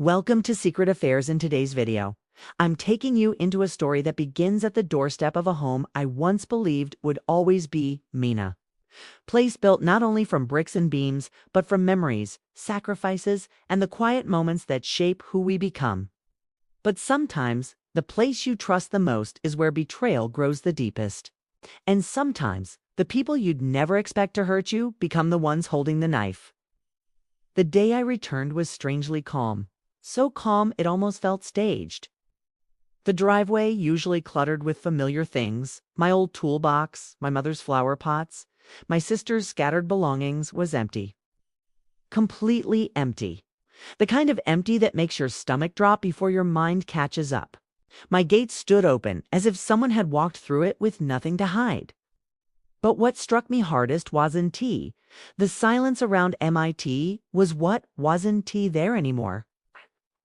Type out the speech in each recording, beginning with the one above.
Welcome to Secret Affairs. In today's video, I'm taking you into a story that begins at the doorstep of a home I once believed would always be Mina. Place built not only from bricks and beams, but from memories, sacrifices, and the quiet moments that shape who we become. But sometimes, the place you trust the most is where betrayal grows the deepest. And sometimes, the people you'd never expect to hurt you become the ones holding the knife. The day I returned was strangely calm. So calm it almost felt staged. The driveway, usually cluttered with familiar things, my old toolbox, my mother's flower pots, my sister's scattered belongings, was empty. Completely empty. The kind of empty that makes your stomach drop before your mind catches up. My gate stood open, as if someone had walked through it with nothing to hide. But what struck me hardest wasn't tea. The silence around MIT was what wasn't tea there anymore.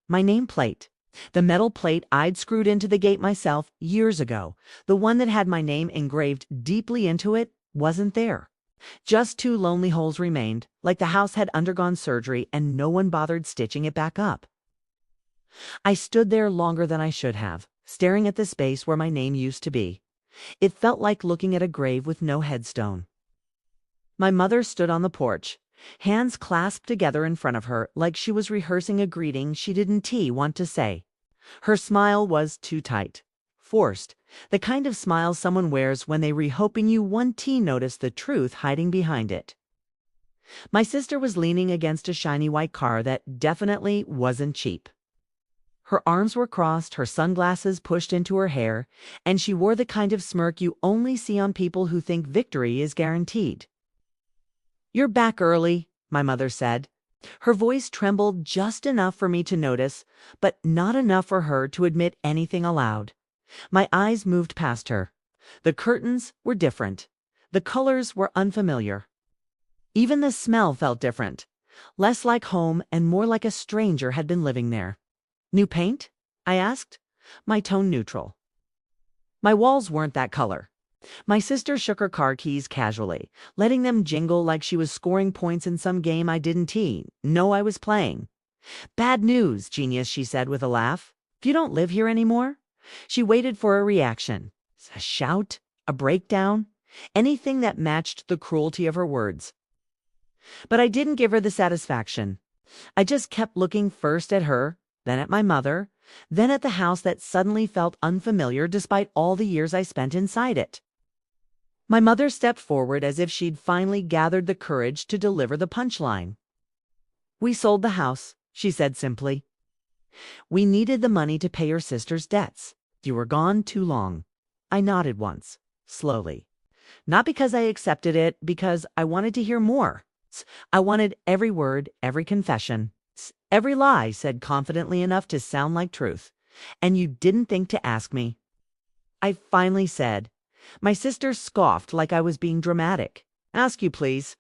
My nameplate. The metal plate I'd screwed into the gate myself years ago, the one that had my name engraved deeply into it, wasn't there. Just two lonely holes remained, like the house had undergone surgery and no one bothered stitching it back up. I stood there longer than I should have, staring at the space where my name used to be. It felt like looking at a grave with no headstone. My mother stood on the porch, hands clasped together in front of her like she was rehearsing a greeting she didn't want to say. Her smile was too tight, forced, the kind of smile someone wears when they hoping you won't notice the truth hiding behind it. My sister was leaning against a shiny white car that definitely wasn't cheap. Her arms were crossed, her sunglasses pushed into her hair, and she wore the kind of smirk you only see on people who think victory is guaranteed. "You're back early," my mother said. Her voice trembled just enough for me to notice, but not enough for her to admit anything aloud. My eyes moved past her. The curtains were different. The colors were unfamiliar. Even the smell felt different, less like home and more like a stranger had been living there. "New paint?" I asked, my tone neutral. "My walls weren't that color." My sister shook her car keys casually, letting them jingle like she was scoring points in some game I didn't know I was playing. "Bad news, genius," she said with a laugh. "You don't live here anymore." She waited for a reaction. A shout? A breakdown? Anything that matched the cruelty of her words. But I didn't give her the satisfaction. I just kept looking first at her, then at my mother, then at the house that suddenly felt unfamiliar despite all the years I spent inside it. My mother stepped forward as if she'd finally gathered the courage to deliver the punchline. "We sold the house," she said simply. "We needed the money to pay your sister's debts. You were gone too long." I nodded once, slowly. Not because I accepted it, because I wanted to hear more. I wanted every word, every confession, every lie said confidently enough to sound like truth. "And you didn't think to ask me." I finally said. My sister scoffed like I was being dramatic. "Ask you, please.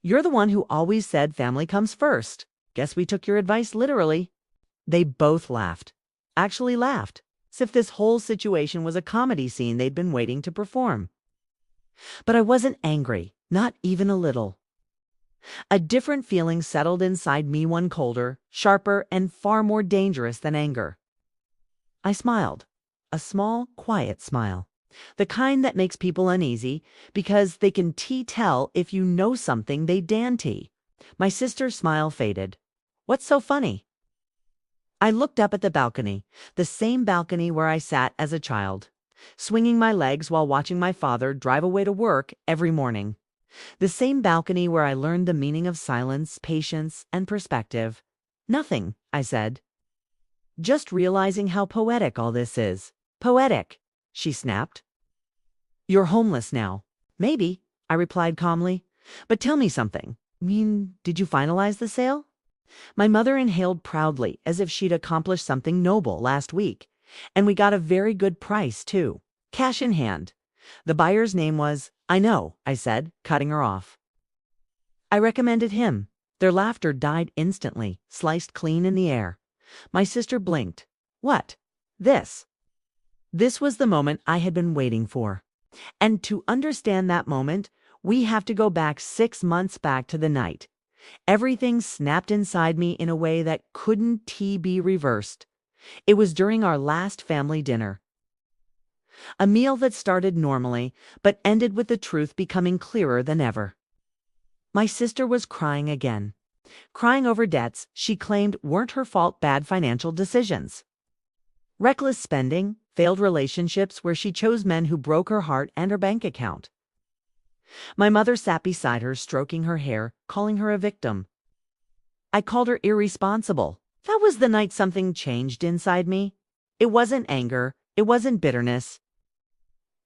You're the one who always said family comes first. Guess we took your advice literally." They both laughed. Actually laughed, as if this whole situation was a comedy scene they'd been waiting to perform. But I wasn't angry, not even a little. A different feeling settled inside me, one colder, sharper, and far more dangerous than anger. I smiled, a small, quiet smile. The kind that makes people uneasy because they can tell if you know something they daren't. My sister's smile faded. "What's so funny?" I looked up at the balcony, the same balcony where I sat as a child, swinging my legs while watching my father drive away to work every morning. The same balcony where I learned the meaning of silence, patience, and perspective. "Nothing," I said. "Just realizing how poetic all this is." "Poetic," she snapped. "You're homeless now." "Maybe," I replied calmly. "But tell me something. Did you finalize the sale?" My mother inhaled proudly, as if she'd accomplished something noble last week. "And we got a very good price, too. Cash in hand. The buyer's name was—" "I know," I said, cutting her off. "I recommended him." Their laughter died instantly, sliced clean in the air. My sister blinked. "What?" "This." This was the moment I had been waiting for. And to understand that moment, we have to go back 6 months back to the night. Everything snapped inside me in a way that couldn't be reversed. It was during our last family dinner. A meal that started normally, but ended with the truth becoming clearer than ever. My sister was crying again. Crying over debts she claimed weren't her fault, bad financial decisions. Reckless spending, failed relationships where she chose men who broke her heart and her bank account. My mother sat beside her, stroking her hair, calling her a victim. I called her irresponsible. That was the night something changed inside me. It wasn't anger, it wasn't bitterness.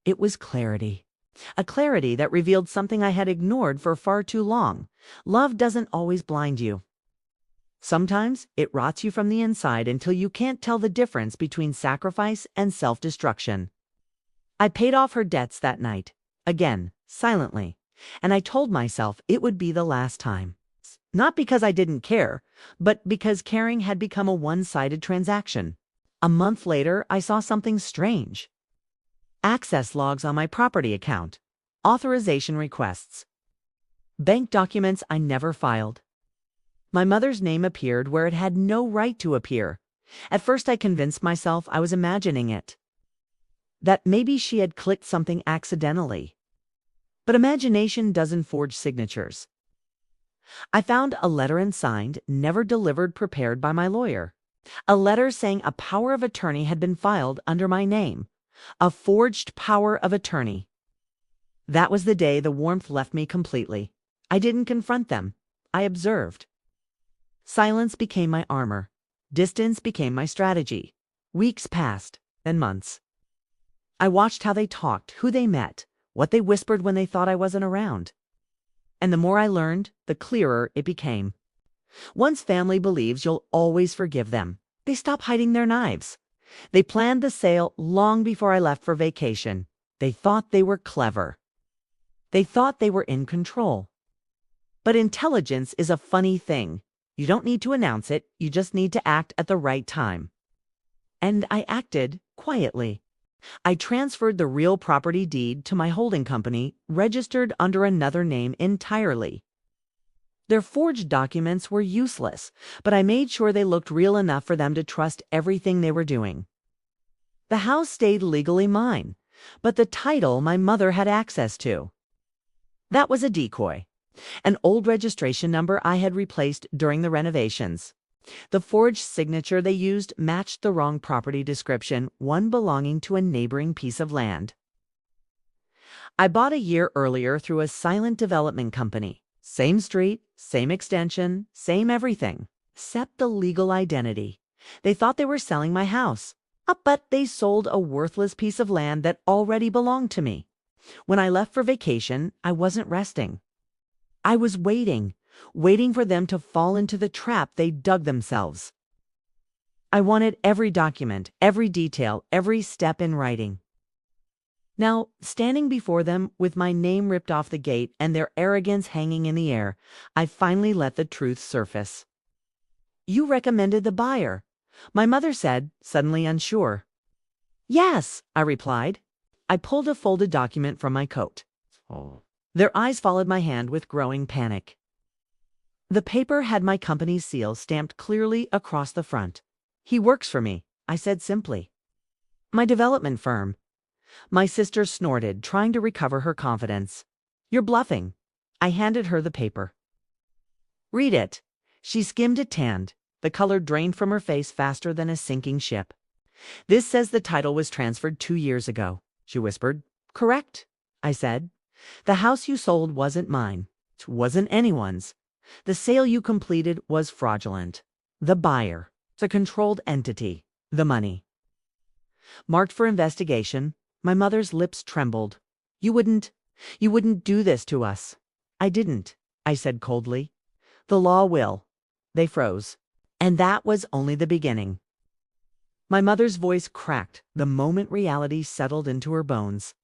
It was clarity. A clarity that revealed something I had ignored for far too long. Love doesn't always blind you. Sometimes it rots you from the inside until you can't tell the difference between sacrifice and self-destruction. I paid off her debts that night, again, silently, and I told myself it would be the last time. Not because I didn't care, but because caring had become a one-sided transaction. A month later, I saw something strange. Access logs on my property account, authorization requests, bank documents I never filed. My mother's name appeared where it had no right to appear. At first I convinced myself I was imagining it, that maybe she had clicked something accidentally. But imagination doesn't forge signatures. I found a letter unsigned, never delivered, prepared by my lawyer. A letter saying a power of attorney had been filed under my name. A forged power of attorney. That was the day the warmth left me completely. I didn't confront them. I observed. Silence became my armor. Distance became my strategy. Weeks passed, then months. I watched how they talked, who they met, what they whispered when they thought I wasn't around. And the more I learned, the clearer it became. Once family believes you'll always forgive them, they stop hiding their knives. They planned the sale long before I left for vacation. They thought they were clever. They thought they were in control. But intelligence is a funny thing. You don't need to announce it, you just need to act at the right time. And I acted quietly. I transferred the real property deed to my holding company, registered under another name entirely. Their forged documents were useless, but I made sure they looked real enough for them to trust everything they were doing. The house stayed legally mine, but the title my mother had access to. That was a decoy, an old registration number I had replaced during the renovations. The forged signature they used matched the wrong property description, one belonging to a neighboring piece of land. I bought a year earlier through a silent development company. Same street, same extension, same everything, except the legal identity. They thought they were selling my house, but they sold a worthless piece of land that already belonged to me. When I left for vacation, I wasn't resting. I was waiting for them to fall into the trap they dug themselves. I wanted every document, every detail, every step in writing. Now, standing before them with my name ripped off the gate and their arrogance hanging in the air, I finally let the truth surface. "You recommended the buyer," my mother said, suddenly unsure. "Yes," I replied. I pulled a folded document from my coat. Their eyes followed my hand with growing panic. The paper had my company's seal stamped clearly across the front. "He works for me," I said simply. "My development firm." My sister snorted, trying to recover her confidence. "You're bluffing." I handed her the paper. "Read it." She skimmed it, tanned. The color drained from her face faster than a sinking ship. "This says the title was transferred 2 years ago," she whispered. "Correct," I said. "The house you sold wasn't mine. It wasn't anyone's. The sale you completed was fraudulent. The buyer, the controlled entity, the money. Marked for investigation." My mother's lips trembled. You wouldn't do this to us." "I didn't," I said coldly. "The law will." They froze. And that was only the beginning. My mother's voice cracked the moment reality settled into her bones.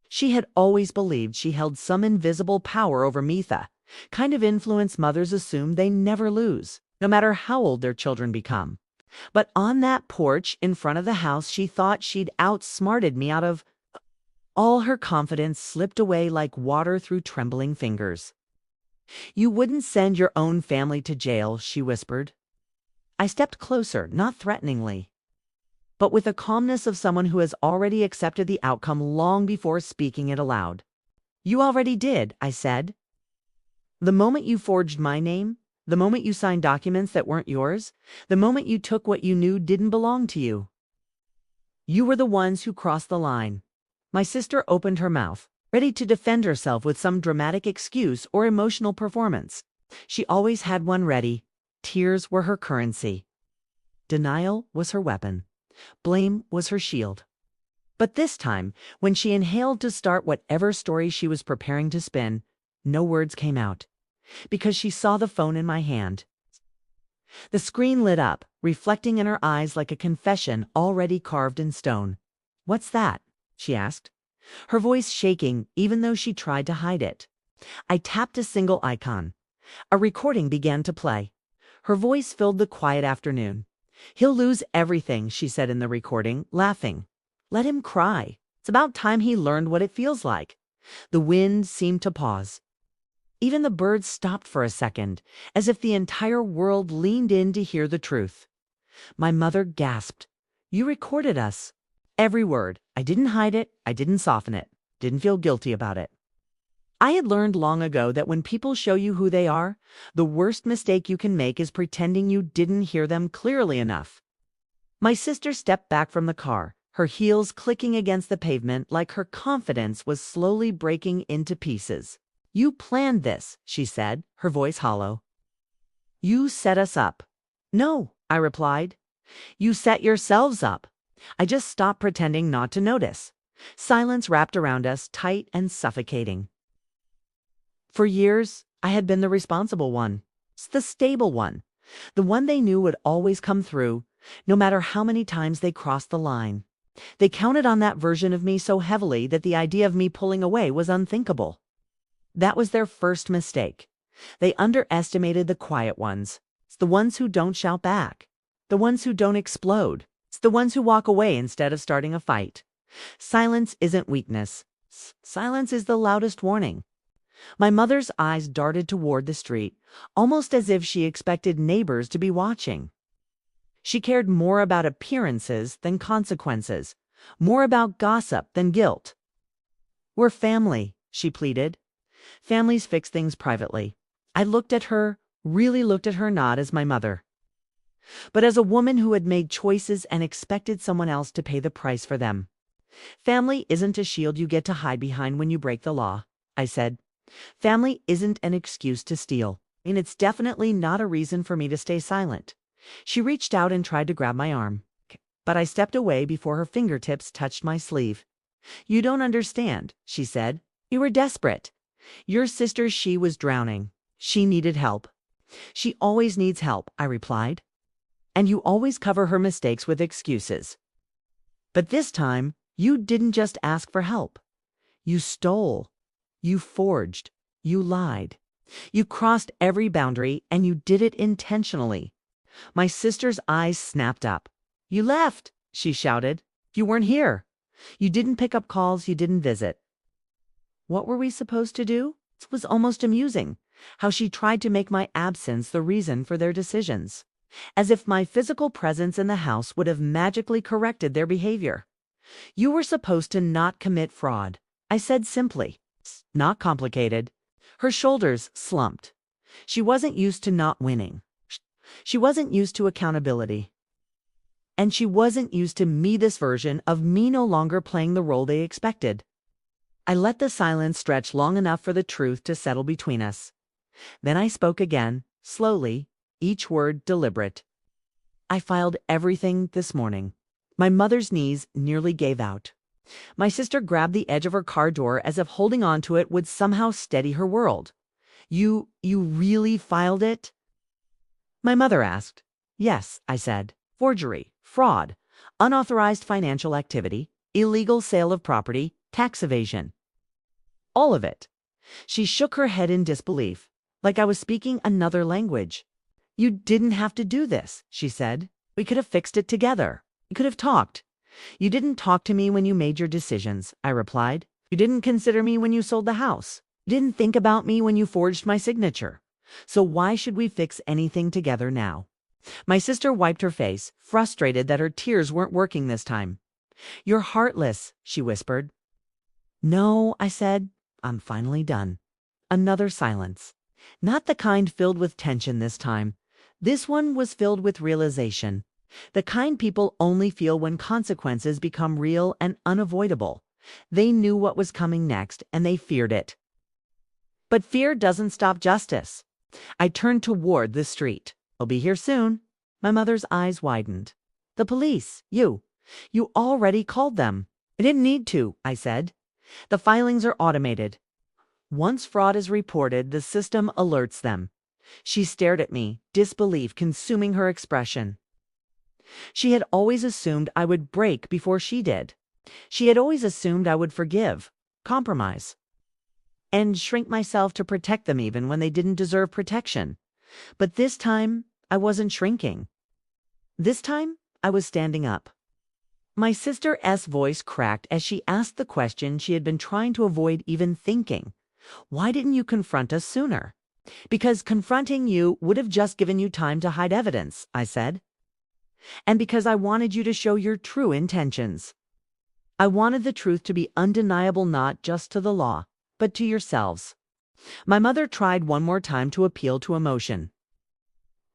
She had always believed she held some invisible power over Mitha, kind of influence mothers assume they never lose, no matter how old their children become. But on that porch in front of the house, she thought she'd outsmarted me out of... All her confidence slipped away like water through trembling fingers. You wouldn't send your own family to jail, she whispered. I stepped closer, not threateningly, but with the calmness of someone who has already accepted the outcome long before speaking it aloud. You already did, I said. The moment you forged my name, the moment you signed documents that weren't yours, the moment you took what you knew didn't belong to you. You were the ones who crossed the line. My sister opened her mouth, ready to defend herself with some dramatic excuse or emotional performance. She always had one ready. Tears were her currency. Denial was her weapon. Blame was her shield. But this time, when she inhaled to start whatever story she was preparing to spin, no words came out, because she saw the phone in my hand. The screen lit up, reflecting in her eyes like a confession already carved in stone. "What's that?" she asked, her voice shaking even though she tried to hide it. I tapped a single icon. A recording began to play. Her voice filled the quiet afternoon. "He'll lose everything," she said in the recording, laughing. "Let him cry. It's about time he learned what it feels like." The wind seemed to pause. Even the birds stopped for a second, as if the entire world leaned in to hear the truth. My mother gasped. "You recorded us." Every word. I didn't hide it. I didn't soften it. Didn't feel guilty about it. I had learned long ago that when people show you who they are, the worst mistake you can make is pretending you didn't hear them clearly enough. My sister stepped back from the car, her heels clicking against the pavement like her confidence was slowly breaking into pieces. "You planned this," she said, her voice hollow. "You set us up." "No," I replied. "You set yourselves up." I just stopped pretending not to notice. Silence wrapped around us, tight and suffocating. For years, I had been the responsible one, the stable one, the one they knew would always come through, no matter how many times they crossed the line. They counted on that version of me so heavily that the idea of me pulling away was unthinkable. That was their first mistake. They underestimated the quiet ones. It's the ones who don't shout back. The ones who don't explode. It's the ones who walk away instead of starting a fight. Silence isn't weakness. Silence is the loudest warning. My mother's eyes darted toward the street, almost as if she expected neighbors to be watching. She cared more about appearances than consequences, more about gossip than guilt. "We're family," she pleaded. "Families fix things privately." I looked at her, really looked at her not as my mother, but as a woman who had made choices and expected someone else to pay the price for them. "Family isn't a shield you get to hide behind when you break the law," I said. "Family isn't an excuse to steal, and it's definitely not a reason for me to stay silent." She reached out and tried to grab my arm, but I stepped away before her fingertips touched my sleeve. "You don't understand," she said. "You were desperate. Your sister, she was drowning. She needed help." "She always needs help," I replied. "And you always cover her mistakes with excuses. But this time, you didn't just ask for help. You stole. You forged. You lied. You crossed every boundary, and you did it intentionally." My sister's eyes snapped up. "You left," she shouted. "You weren't here. You didn't pick up calls, you didn't visit." What were we supposed to do? It was almost amusing, how she tried to make my absence the reason for their decisions, as if my physical presence in the house would have magically corrected their behavior. "You were supposed to not commit fraud," I said simply. "Not complicated." Her shoulders slumped. She wasn't used to not winning. She wasn't used to accountability. And she wasn't used to me, this version of me no longer playing the role they expected. I let the silence stretch long enough for the truth to settle between us. Then I spoke again, slowly, each word deliberate. "I filed everything this morning." My mother's knees nearly gave out. My sister grabbed the edge of her car door as if holding on to it would somehow steady her world. You really filed it?" My mother asked. "Yes," I said. "Forgery, fraud, unauthorized financial activity, illegal sale of property, tax evasion. All of it." She shook her head in disbelief, like I was speaking another language. "You didn't have to do this," she said. "We could have fixed it together. We could have talked." "You didn't talk to me when you made your decisions," I replied. "You didn't consider me when you sold the house. You didn't think about me when you forged my signature. So why should we fix anything together now? My sister wiped her face, frustrated that her tears weren't working this time. You're heartless, she whispered. No, I said. I'm finally done. Another silence. Not the kind filled with tension this time. This one was filled with realization. The kind people only feel when consequences become real and unavoidable. They knew what was coming next, and they feared it. But fear doesn't stop justice. I turned toward the street. I'll be here soon. My mother's eyes widened. The police, you already called them. I didn't need to, I said. The filings are automated. Once fraud is reported, the system alerts them. She stared at me, disbelief consuming her expression. She had always assumed I would break before she did. She had always assumed I would forgive, compromise, and shrink myself to protect them even when they didn't deserve protection. But this time, I wasn't shrinking. This time, I was standing up. My sister's voice cracked as she asked the question she had been trying to avoid even thinking. Why didn't you confront us sooner? Because confronting you would have just given you time to hide evidence, I said. And because I wanted you to show your true intentions. I wanted the truth to be undeniable not just to the law, but to yourselves. My mother tried one more time to appeal to emotion.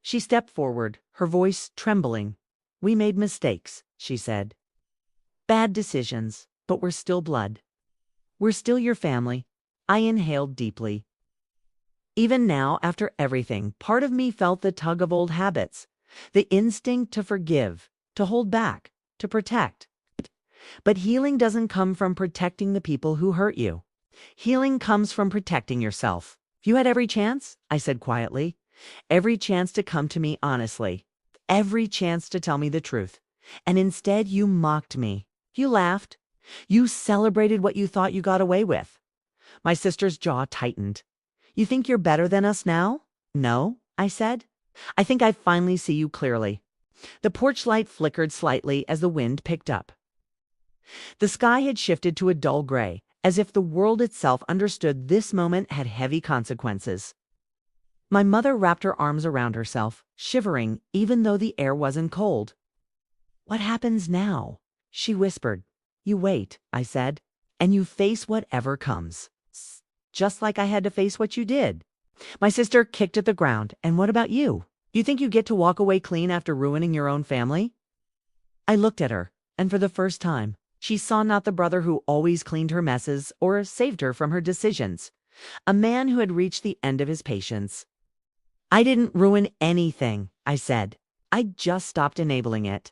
She stepped forward, her voice trembling. We made mistakes, she said. Bad decisions, but we're still blood. We're still your family. I inhaled deeply. Even now, after everything, part of me felt the tug of old habits, the instinct to forgive, to hold back, to protect. But healing doesn't come from protecting the people who hurt you. Healing comes from protecting yourself. You had every chance, I said quietly. Every chance to come to me honestly. Every chance to tell me the truth. And instead you mocked me. You laughed. You celebrated what you thought you got away with. My sister's jaw tightened. You think you're better than us now? No, I said. I think I finally see you clearly. The porch light flickered slightly as the wind picked up. The sky had shifted to a dull gray, as if the world itself understood this moment had heavy consequences. My mother wrapped her arms around herself, shivering even though the air wasn't cold. What happens now? She whispered. You wait, I said, and you face whatever comes. Just like I had to face what you did. My sister kicked at the ground. And what about you? You think you get to walk away clean after ruining your own family? I looked at her, and for the first time, she saw not the brother who always cleaned her messes or saved her from her decisions. A man who had reached the end of his patience. I didn't ruin anything, I said. I just stopped enabling it.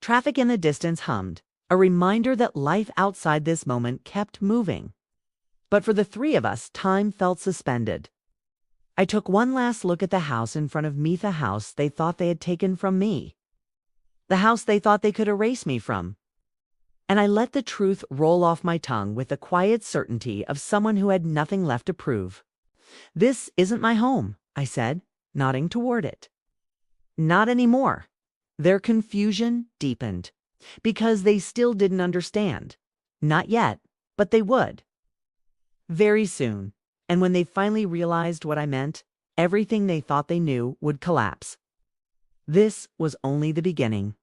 Traffic in the distance hummed, a reminder that life outside this moment kept moving. But for the three of us, time felt suspended. I took one last look at the house in front of me, the house they thought they had taken from me. The house they thought they could erase me from. And I let the truth roll off my tongue with the quiet certainty of someone who had nothing left to prove. This isn't my home, I said, nodding toward it. Not anymore. Their confusion deepened, because they still didn't understand. Not yet, but they would. Very soon, and when they finally realized what I meant, everything they thought they knew would collapse. This was only the beginning.